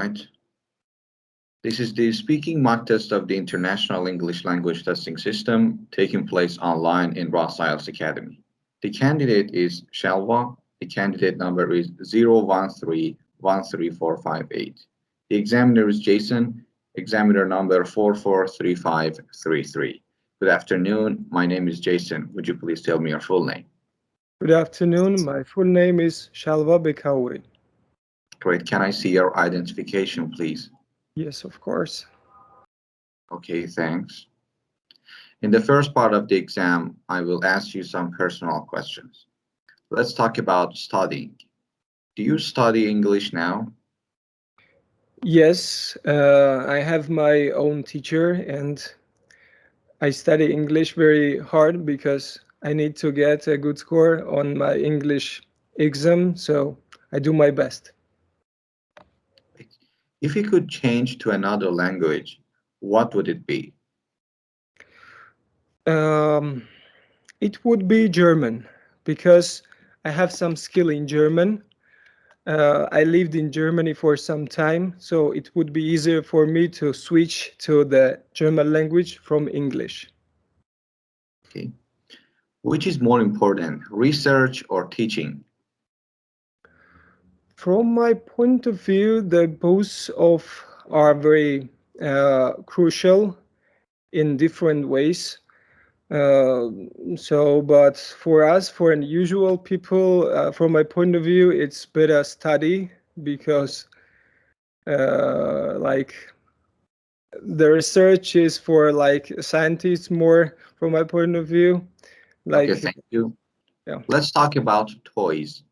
right. This is the speaking mock test of the International English Language Testing System taking place online in Ross IELTS Academy. The candidate is Shalva. The candidate number is 013-13458. The examiner is Jason, examiner number 443533. Good afternoon. My name is Jason. Would you please tell me your full name? Good afternoon. My full name is Shalva Bekauri. Great. Can I see your identification, please? Yes, of course. Okay, thanks. In the first part of the exam, I will ask you some personal questions. Let's talk about studying. Do you study English now? Yes, I have my own teacher and I study English very hard because I need to get a good score on my English exam, so I do my best. If you could change to another language, what would it be? It would be German because I have some skill in German. I lived in Germany for some time, so it would be easier for me to switch to the German language from English. Okay. Which is more important, research or teaching? From my point of view, the both of are very crucial in different ways. But for us, for unusual people, from my point of view, it's better study because like the research is for like scientists more from my point of view. Okay, thank you. Yeah. Let's talk about toys.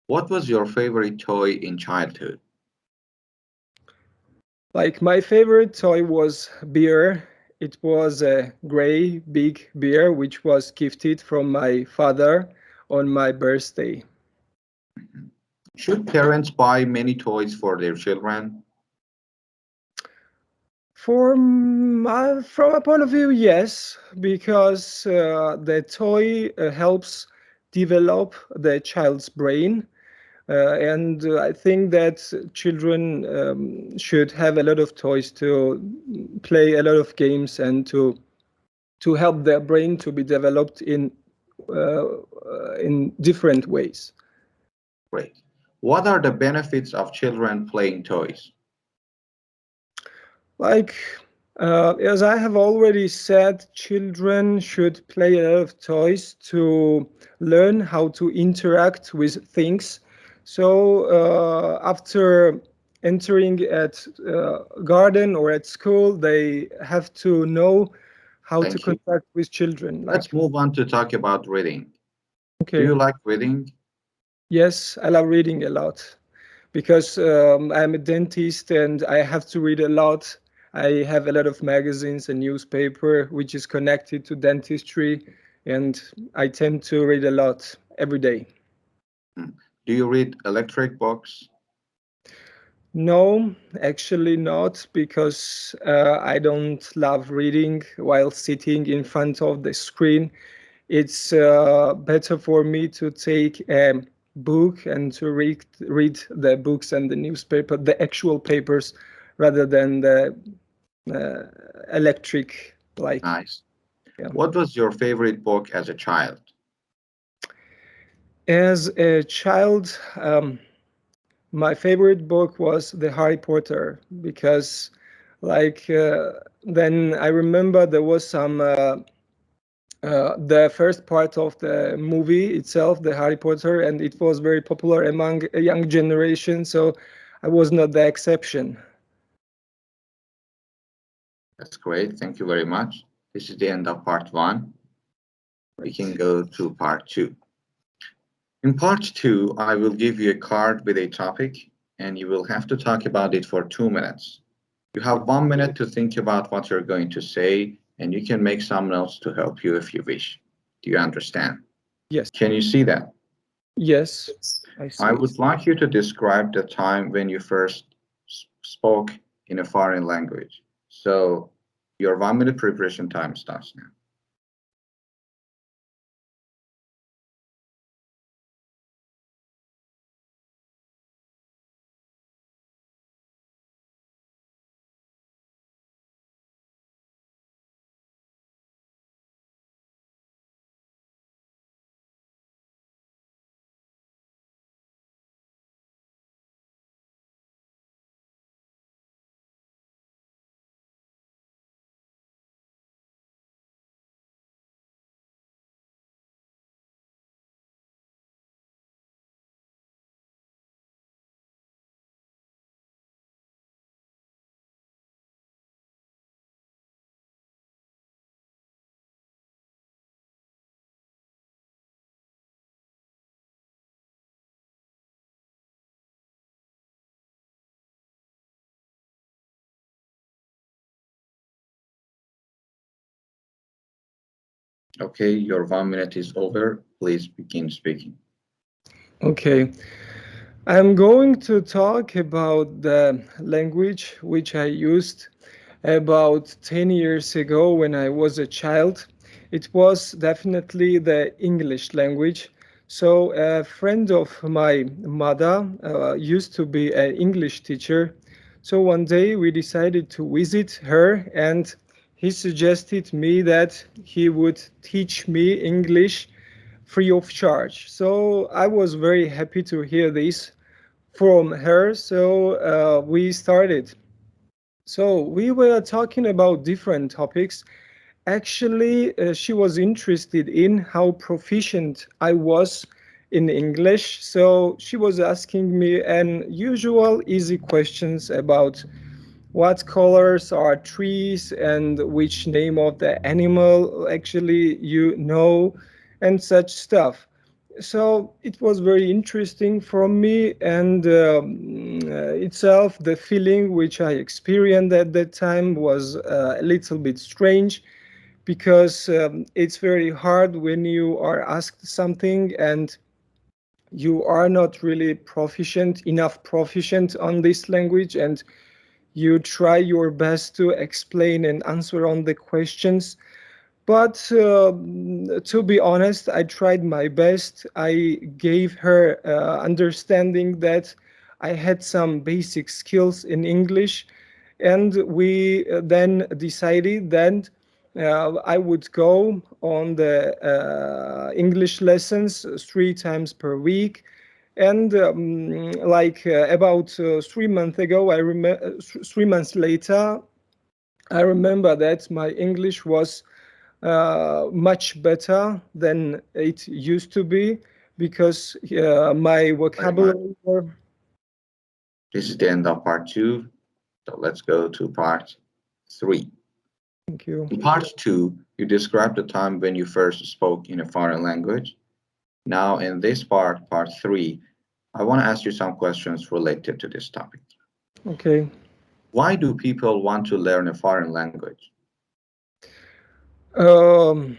What was your favorite toy in childhood? Like my favorite toy was beer. It was a gray big beer which was gifted from my father on my birthday. Should parents buy many toys for their children? From my point of view, yes, because the toy helps develop the child's brain. And I think that children should have a lot of toys to play a lot of games and to help their brain to be developed in different ways. Great. What are the benefits of children playing toys? Like, as I have already said, children should play a lot of toys to learn how to interact with things. So after entering at garden or at school, they have to know how to contact with children. Let's move on to talk about reading. Okay. Do you like reading? Yes, I love reading a lot because I'm a dentist and I have to read a lot. I have a lot of magazines and newspaper which is connected to dentistry, and I tend to read a lot every day. Do you read electric books? No, actually not, because I don't love reading while sitting in front of the screen. It's better for me to take a book and to read the books and the newspaper, the actual papers, rather than the electric like. Nice. Yeah. What was your favorite book as a child? As a child, my favorite book was the Harry Potter because, like, then I remember there was some. The first part of the movie itself, the Harry Potter, and it was very popular among a young generation, so I was not the exception. That's great. Thank you very much. This is the end of part 1. We can go to part 2. In part 2, I will give you a card with a topic, and you will have to talk about it for 2 minutes. You have 1 minute to think about what you're going to say, and you can make some notes to help you if you wish. Do you understand? Yes. Can you see that? Yes, I see. I would like you to describe the time when you first spoke in a foreign language. So your 1 minute preparation time starts now. Okay, your 1 minute is over. Please begin speaking. Okay, I'm going to talk about the language which I used about 10 years ago when I was a child. It was definitely the English language. So, a friend of my mother used to be an English teacher. So, one day we decided to visit her, and he suggested me that he would teach me English free of charge. So, I was very happy to hear this from her. So, we started. So we were talking about different topics. Actually, she was interested in how proficient I was in English. So she was asking me unusual easy questions about what colors are trees and which name of the animal actually you know and such stuff. So it was very interesting for me, and itself the feeling which I experienced at that time was a little bit strange, because it's very hard when you are asked something and you are not really proficient on this language, and you try your best to explain and answer on the questions. But to be honest, I tried my best. I gave her understanding that I had some basic skills in English, and we then decided that I would go on the English lessons 3 times per week. And about 3 months ago, 3 months later, I remember that my English was much better than it used to be, because my Very much. vocabulary. This is the end of part two. So let's go to part three. Thank you. In part two, you described the time when you first spoke in a foreign language. Now, in this part, part three, I want to ask you some questions related to this topic. Okay. Why do people want to learn a foreign language? Um,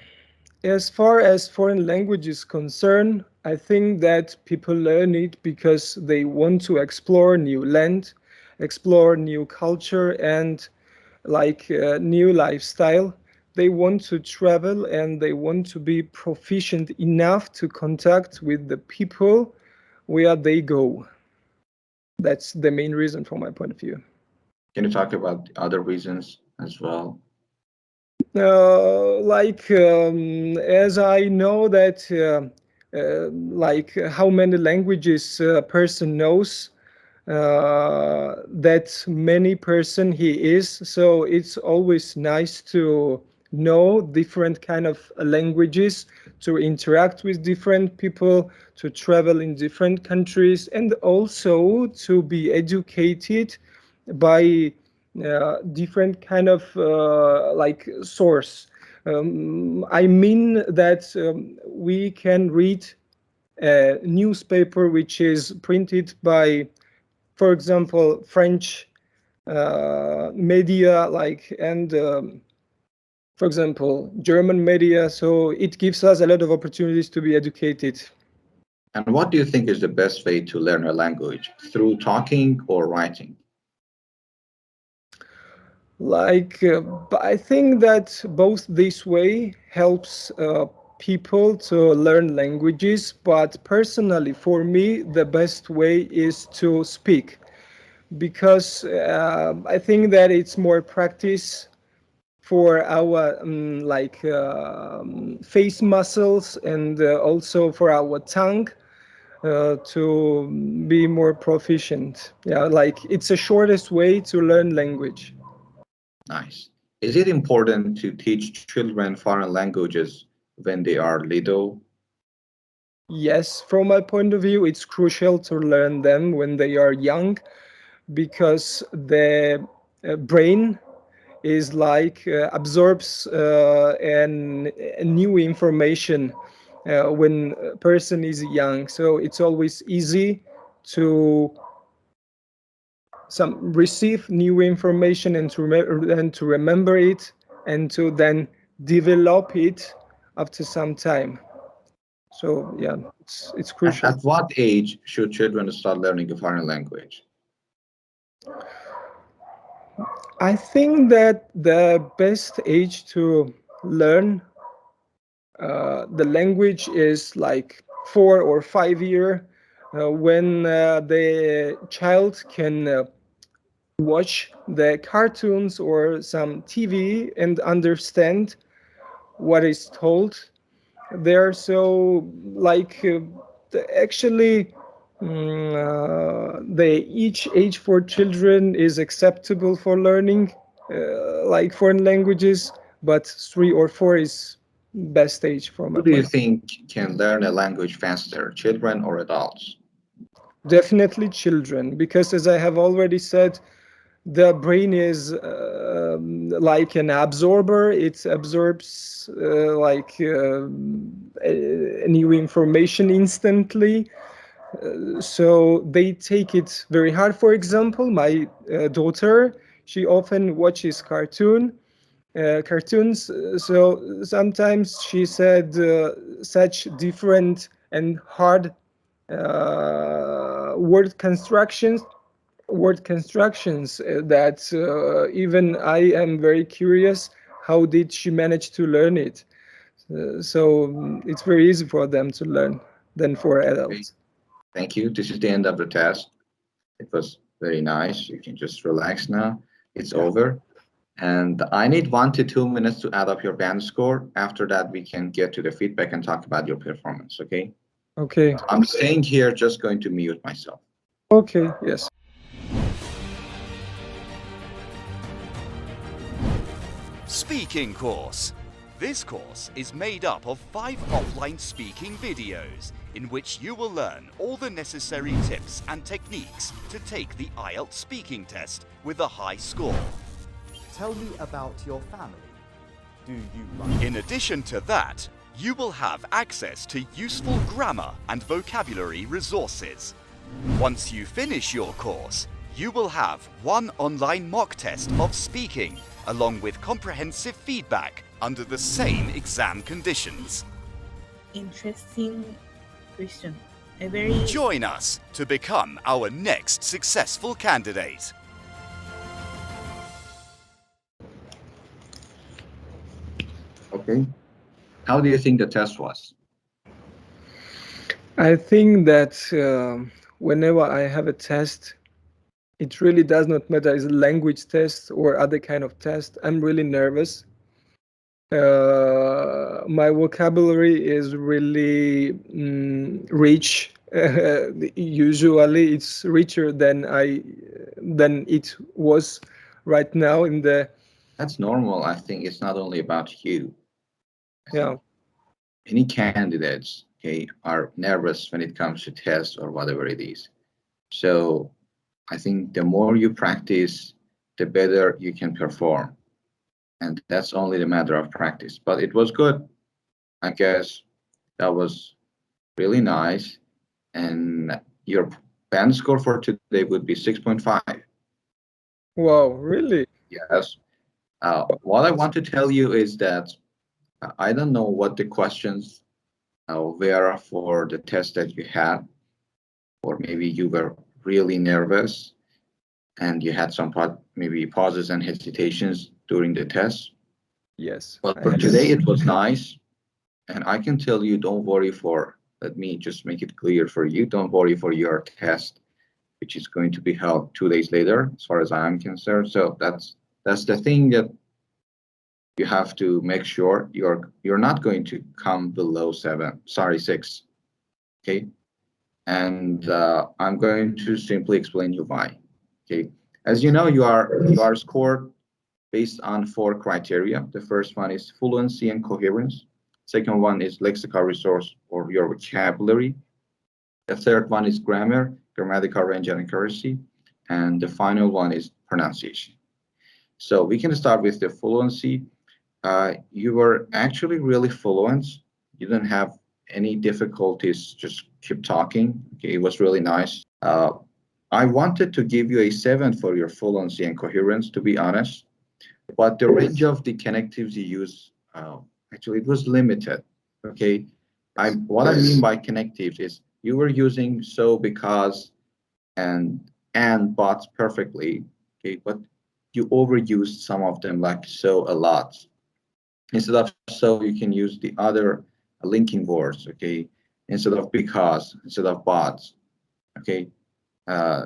as far as foreign language is concerned, I think that people learn it because they want to explore new land, explore new culture, and new lifestyle. They want to travel and they want to be proficient enough to contact with the people where they go. That's the main reason from my point of view. Can you talk about the other reasons as well? As I know that how many languages a person knows, that many person he is. So it's always nice to know different kind of languages, to interact with different people, to travel in different countries, and also to be educated by different kind of source. I mean that we can read a newspaper which is printed by, for example, French media, and for example, German media. So it gives us a lot of opportunities to be educated. And what do you think is the best way to learn a language? Through talking or writing? I think that both this way helps people to learn languages, but personally, for me, the best way is to speak, because I think that it's more practice for our face muscles, and also for our tongue to be more proficient. Yeah, it's the shortest way to learn language. Nice. Is it important to teach children foreign languages when they are little? Yes, from my point of view, it's crucial to learn them when they are young, because the brain is absorbs new information when a person is young. So it's always easy to receive new information, and to remember it, and to then develop it after some time. So yeah, it's crucial. At what age should children start learning a foreign language? I think that the best age to learn the language is like 4 or 5 year, when the child can watch the cartoons or some TV and understand what is told there. So like actually the each age for children is acceptable for learning like foreign languages, but 3 or 4 is best age from my Who do you point. think can learn a language faster, children or adults? Definitely children, because as I have already said, the brain is like an absorber. It absorbs like new information instantly. So they take it very hard. For example, my daughter, she often watches cartoons. So sometimes she said such different and hard word constructions that even I am very curious how did she manage to learn it. So it's very easy for them to learn than for Okay, adults. thank you. This is the end of the test. It was very nice. You can just relax now. It's Yeah. over. And I need 1 to 2 minutes to add up your band score. After that, we can get to the feedback and talk about your performance, okay? Okay. I'm staying here, just going to mute myself. Okay. Yes. Speaking course. This course is made up of 5 offline speaking videos in which you will learn all the necessary tips and techniques to take the IELTS speaking test with a high score. Tell me about your family. Do you like... In addition to that, you will have access to useful grammar and vocabulary resources. Once you finish your course, you will have 1 online mock test of speaking, along with comprehensive feedback under the same exam conditions. Interesting question. A very Join us to become our next successful candidate. Okay. How do you think the test was? I think that whenever I have a test, it really does not matter is a language test or other kind of test. I'm really nervous. My vocabulary is really rich. Usually, it's richer than it was right now in the That's normal. I think it's not only about you. yeah. Many candidates, okay, are nervous when it comes to tests or whatever it is. So I think the more you practice, the better you can perform. And that's only the matter of practice. But it was good. I guess that was really nice. And your band score for today would be 6.5. Wow, really? Yes. What I want to tell you is that I don't know what the questions were for the test that you had, or maybe you were really nervous and you had some maybe pauses and hesitations during the test. Yes. But I for had today, it. it was nice. And I can tell you, don't worry let me just make it clear for you, don't worry for your test, which is going to be held 2 days later, as far as I am concerned. So that's the thing that you have to make sure you're not going to come below 6. Okay. And I'm going to simply explain you why. Okay. As you know, you are scored based on 4 criteria. The first one is fluency and coherence. Second one is lexical resource or your vocabulary. The third one is grammatical range and accuracy. And the final one is pronunciation. So we can start with the fluency. You were actually really fluent. You didn't have any difficulties, just keep talking. Okay, it was really nice. I wanted to give you a 7 for your fluency and coherence, to be honest, but the range of the connectives you use Actually, it was limited. Okay, what I mean by connectives is you were using so, because, and buts perfectly. Okay, but you overused some of them, like so a lot. Instead of so, you can use the other linking words. Okay, instead of because, instead of but. Okay, uh,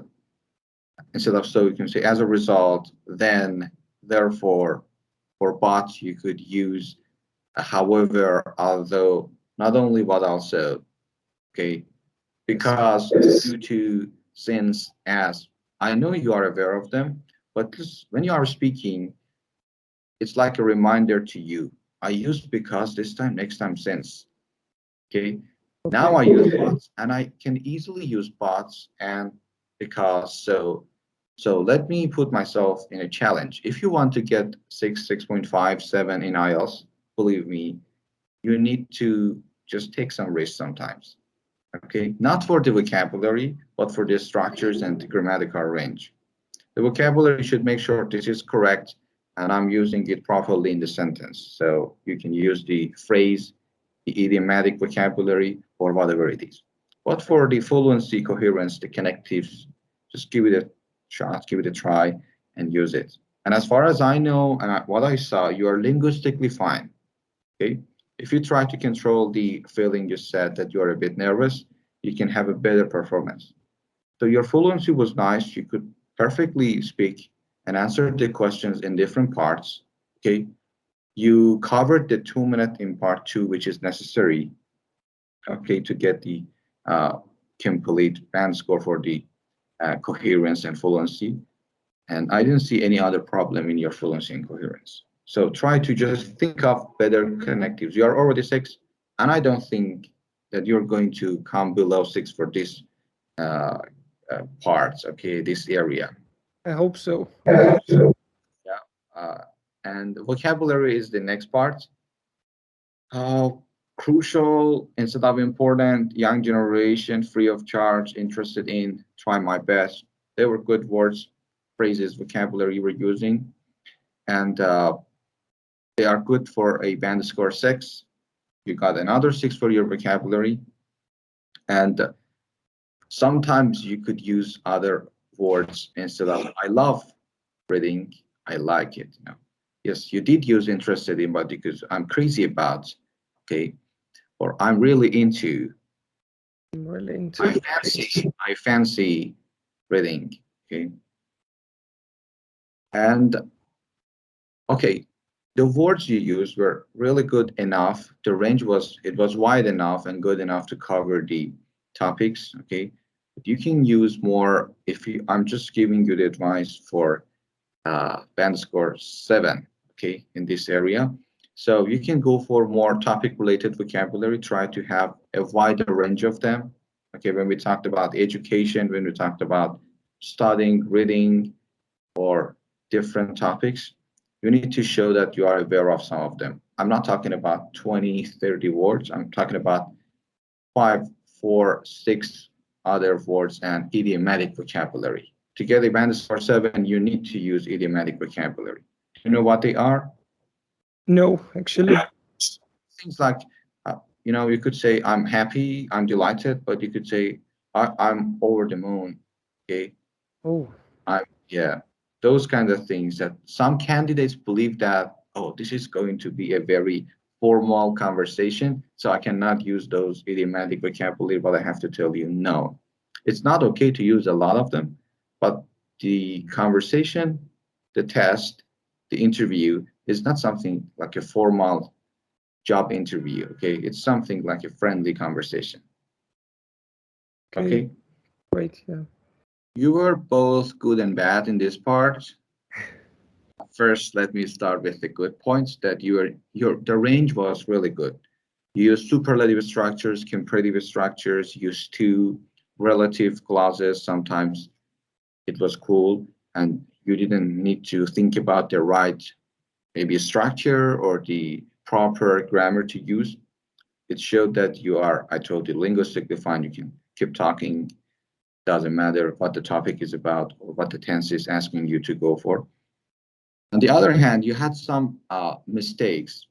instead of so, you can say as a result, then, therefore. For but, you could use however, although, not only but also. Okay, because, due to, since, as. I know you are aware of them, but when you are speaking, it's like a reminder to you. I used because this time, next time since. Okay, now I use bots, and I can easily use bots and because so. So let me put myself in a challenge. If you want to get 6.5, 7 in IELTS, believe me, you need to just take some risks sometimes. Okay, not for the vocabulary, but for the structures and the grammatical range. The vocabulary should make sure this is correct and I'm using it properly in the sentence. So you can use the phrase, the idiomatic vocabulary, or whatever it is. But for the fluency, coherence, the connectives, just give it a shot, give it a try, and use it. And as far as I know, and what I saw, you are linguistically fine. Okay, if you try to control the feeling you said that you are a bit nervous, you can have a better performance. So your fluency was nice. You could perfectly speak and answer the questions in different parts. Okay, you covered the 2 minute in part two, which is necessary. Okay, to get the uh, complete band score for the coherence and fluency. And I didn't see any other problem in your fluency and coherence. So try to just think of better connectives. You are already 6, and I don't think that you're going to come below 6 for this uh, parts. Okay, this area. I hope so. Yeah. Uh, and vocabulary is the next part. Uh, Crucial instead of important. Young generation, free of charge, interested in. Try my best. They were good words, phrases, vocabulary you were using, and they are good for a band score 6. You got another 6 for your vocabulary, and sometimes you could use other words instead of I love reading, I like it. Yes, you did use interested in, but because I'm crazy about, okay, or I'm really into, I'm really into I fancy reading, okay. And okay, the words you used were really good enough. The range was wide enough and good enough to cover the topics, okay. But you can use more if you. I'm just giving you the advice for band score 7, okay, in this area. So you can go for more topic related vocabulary, try to have a wider range of them. Okay, when we talked about education, when we talked about studying, reading, or different topics, you need to show that you are aware of some of them. I'm not talking about 20, 30 words. I'm talking about 5, 4, 6 other words and idiomatic vocabulary. To get a band score 7, you need to use idiomatic vocabulary. Do you know what they are? No, actually. Things like, you could say, I'm happy, I'm delighted, but you could say, I'm over the moon. Okay. Oh, Yeah, those kind of things that some candidates believe that, oh, this is going to be a very formal conversation, so I cannot use those idiomatic vocabulary, but I have to tell you, no. It's not okay to use a lot of them, but the conversation, the test, the interview is not something like a formal job interview, okay? It's something like a friendly conversation. Okay? Great, yeah. You were both good and bad in this part. First, let me start with the good points that the range was really good. You used superlative structures, comparative structures, used two relative clauses. Sometimes it was cool, and you didn't need to think about the right maybe structure or the proper grammar to use. It showed that you are, I told you, linguistically fine. You can keep talking. Doesn't matter what the topic is about or what the tense is asking you to go for. On the other hand, you had some mistakes.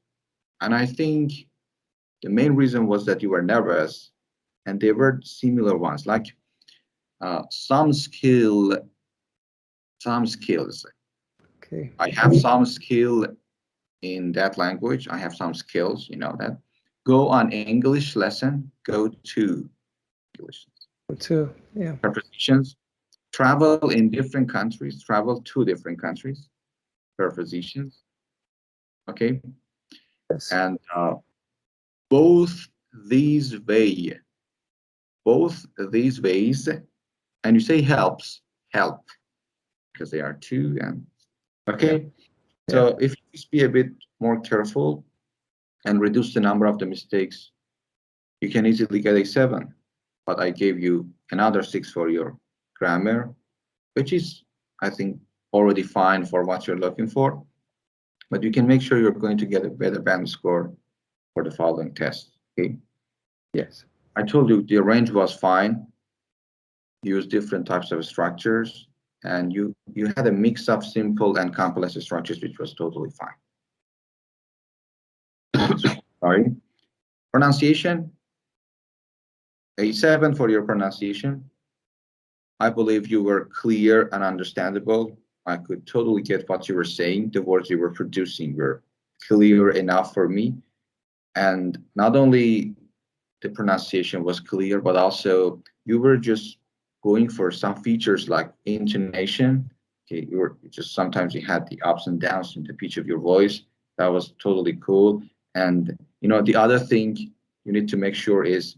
And I think the main reason was that you were nervous, and they were similar ones, like some skills. Okay. I have some skill in that language. I have some skills, you know that. Go on English lesson, go to English. Too. Yeah. Prepositions, travel in different countries, travel to different countries, prepositions, okay? Yes. And both these ways, and you say help, because they are two, and okay? Yeah. So if you just be a bit more careful and reduce the number of the mistakes, you can easily get a 7. But I gave you another 6 for your grammar, which is, I think, already fine for what you're looking for. But you can make sure you're going to get a better band score for the following test. Okay. Yes. I told you the range was fine. Use different types of structures, and you had a mix of simple and complex structures, which was totally fine. Sorry. Pronunciation, a 7 for your pronunciation. I believe you were clear and understandable. I could totally get what you were saying. The words you were producing were clear enough for me. And not only the pronunciation was clear, but also you were just going for some features like intonation. Okay, you were just sometimes you had the ups and downs in the pitch of your voice. That was totally cool. And you know, the other thing you need to make sure is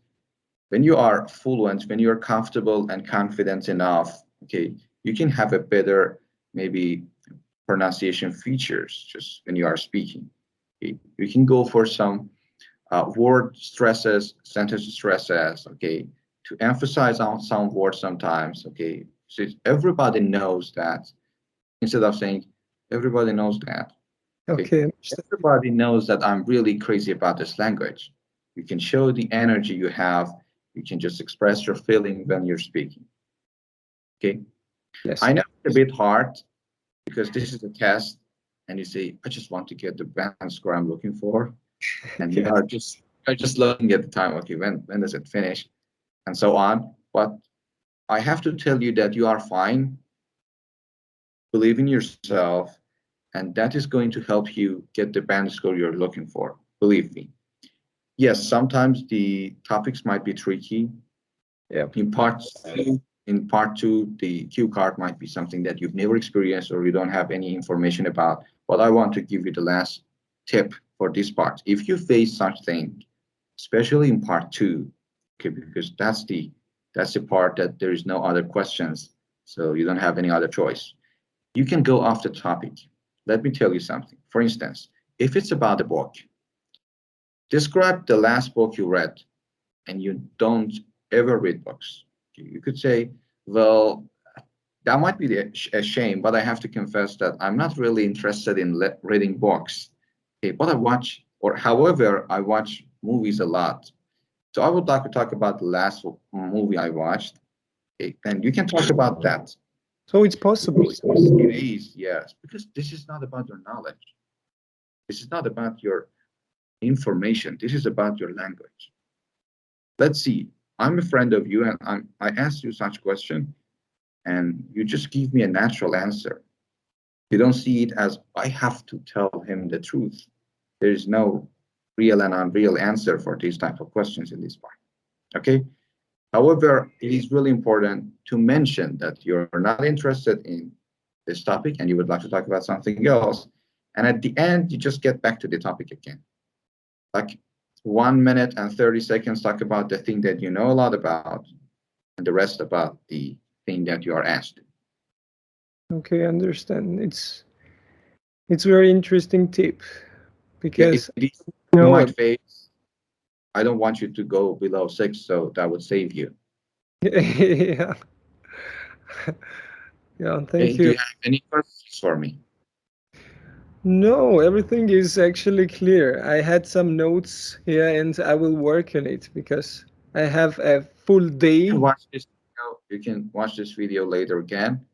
when you are fluent, when you're comfortable and confident enough, okay, you can have a better maybe pronunciation features just when you are speaking. Okay? You can go for some word stresses, sentence stresses, okay, to emphasize on some words sometimes, okay. So everybody knows that instead of saying everybody knows that. Okay. Everybody knows that I'm really crazy about this language. You can show the energy you have. You can just express your feeling when you're speaking. Okay. Yes. I know it's a bit hard because this is a test, and you say, I just want to get the band score I'm looking for. And you are just looking at the time, okay, when does it finish? And so on. But I have to tell you that you are fine. Believe in yourself, and that is going to help you get the band score you're looking for. Believe me. Yes, sometimes the topics might be tricky. Yeah. In part two, the cue card might be something that you've never experienced or you don't have any information about. But I want to give you the last tip for this part. If you face such thing, especially in part two, okay, because that's the part that there is no other questions, so you don't have any other choice. You can go off the topic. Let me tell you something. For instance, if it's about a book, describe the last book you read, and you don't ever read books. You could say, well, that might be a shame, but I have to confess that I'm not really interested in reading books. Okay, but I watch, or however, I watch movies a lot. So I would like to talk about the last movie I watched. Okay, and you can talk about that. So it's possible. It is, yes, because this is not about your knowledge. This is not about your information. This is about your language. Let's see. I'm a friend of you, and I asked you such question, and you just give me a natural answer. You don't see it as I have to tell him the truth. There is no real and unreal answer for these type of questions in this part. Okay. However, it is really important to mention that you're not interested in this topic and you would like to talk about something else. And at the end, you just get back to the topic again. Like 1 minute and 30 seconds, talk about the thing that you know a lot about, and the rest about the thing that you are asked. Okay, I understand. It's very interesting tip because It is, you you know might face. I don't want you to go below 6, so that would save you. yeah. Yeah, thank Do you. you have any questions for me? No, everything is actually clear. I had some notes here and I will work on it because I have a full You can day. watch this video. You can watch this video later again.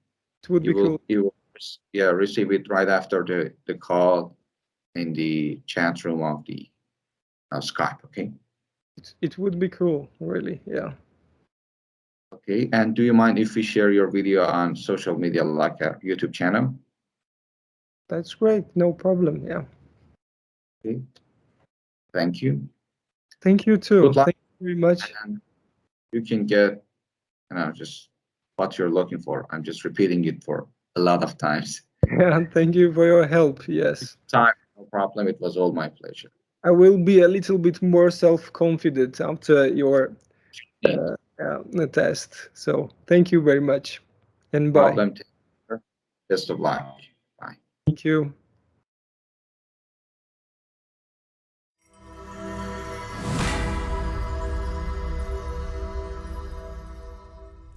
It would be cool. You will receive it right after the call in the chat room of the Skype. Okay. It would be cool, really. Yeah. Okay. And do you mind if we share your video on social media like a YouTube channel? That's great. No problem. Yeah. Okay. Thank you. Thank you too. Good luck. Thank you very much. And you can get, just what you're looking for. I'm just repeating it for a lot of times. Yeah, thank you for your help. Yes. Time, no problem. It was all my pleasure. I will be a little bit more self-confident after your test. So thank you very much, and bye. Problem. Best of luck. Bye. Thank you.